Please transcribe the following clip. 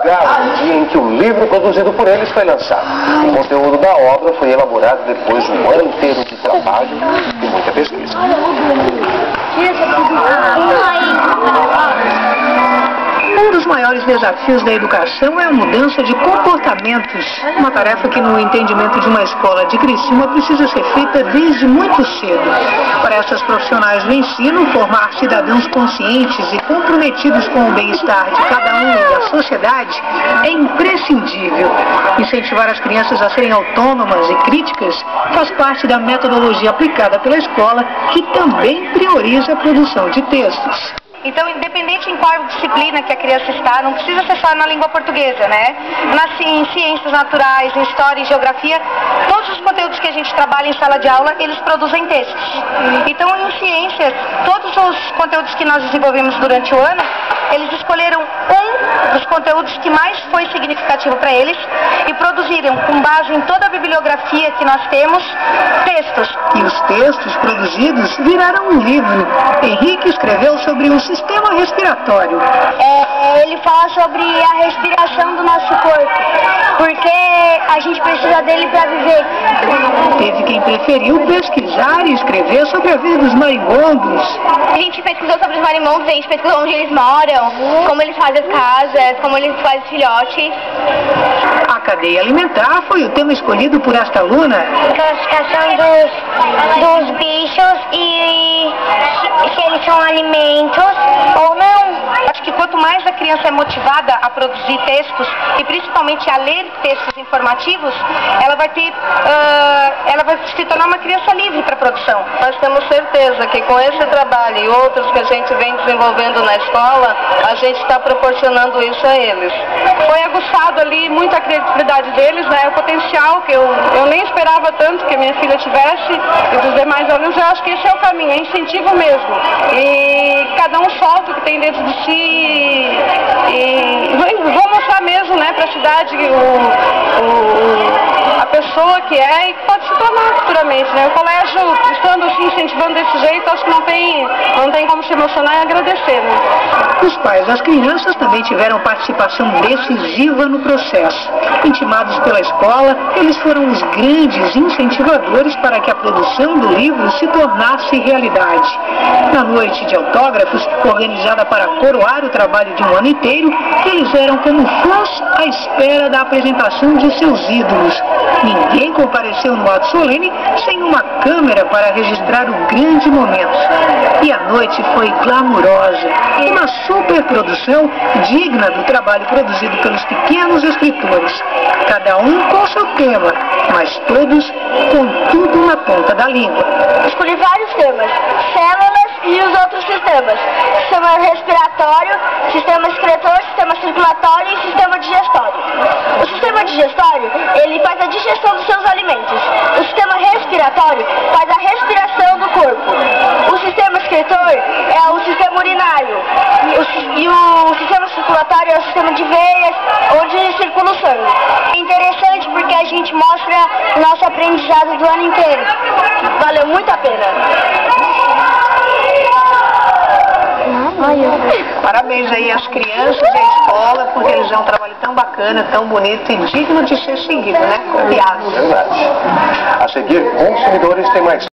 gala, o dia em que o livro produzido por eles foi lançado. O conteúdo da obra foi elaborado depois de um ano inteiro de trabalho e muita pesquisa. Um dos maiores desafios da educação é a mudança de comportamentos, uma tarefa que, no entendimento de uma escola de Criciúma, precisa ser feita desde muito cedo. Para essas profissionais do ensino, formar cidadãos conscientes e comprometidos com o bem-estar de cada um e da sociedade é imprescindível. Incentivar as crianças a serem autônomas e críticas faz parte da metodologia aplicada pela escola, que também prioriza a produção de textos. Então, independente em qual disciplina que a criança está, não precisa ser só na língua portuguesa, né? Em ciências naturais, em história e geografia, todos os conteúdos que a gente trabalha em sala de aula, eles produzem textos. Então, em ciências, todos os conteúdos que nós desenvolvemos durante o ano, eles escolheram um dos conteúdos que mais foi significativo para eles e produziram, com base em toda a bibliografia que nós temos, textos. E os textos produzidos viraram um livro. Henrique escreveu sobre o sistema respiratório. Ele fala sobre a respiração do nosso corpo, porque a gente precisa dele para viver. Teve quem preferiu pesquisar e escrever sobre a vida dos marimbondos. A gente pesquisou sobre os marimbondos, a gente pesquisou onde eles moram, como eles fazem as casas, como eles fazem os filhotes. A cadeia alimentar foi o tema escolhido por esta aluna. Classificação dos bichos e se eles são alimentos ou não. Acho que quanto mais a criança é motivada a produzir textos e principalmente a ler textos informativos, ela vai se tornar uma criança livre para a produção. Nós temos certeza que com esse trabalho e outros que a gente vem desenvolvendo na escola, a gente está proporcionando isso a eles. Foi aguçado ali muito a criatividade deles, né? O potencial que eu nem esperava tanto que a minha filha tivesse e dos demais alunos. Eu acho que esse é o caminho, é incentivo mesmo. E cada um solta o que tem dentro de si e vou mostrar mesmo, né, para a cidade a pessoa que é e que pode se tornar futuramente, né? O colégio, estando assim, incentivando desse jeito, acho que não tem como se emocionar e agradecer, né? Os pais das crianças também tiveram participação decisiva no processo. Intimados pela escola, eles foram os grandes incentivadores para que a produção do livro se tornasse realidade. Na noite de autógrafos, organizada para coroar o trabalho de um ano inteiro, eles eram como fãs à espera da apresentação de seus ídolos. Ninguém compareceu no ato solene sem uma câmera para registrar o grande momento. E a noite foi glamurosa, uma superprodução digna do trabalho produzido pelos pequenos escritores. Cada um com seu tema, mas todos com tudo na ponta da língua. Escolhi vários temas: células e os outros sistemas. Sistema respiratório, sistema excretor, sistema circulatório e sistema digestório. O sistema digestório, ele faz a digestão dos seus alimentos. O sistema respiratório faz a respiração do corpo. O sistema excretor é o sistema urinário. E o sistema circulatório é o sistema de veias, onde circula o sangue. É interessante porque a gente mostra o nosso aprendizado do ano inteiro. Valeu muito a pena. Parabéns aí às crianças e à escola, porque eles é um trabalho tão bacana, tão bonito e digno de ser seguido, né? Copiado. Verdade. A seguir, consumidores têm mais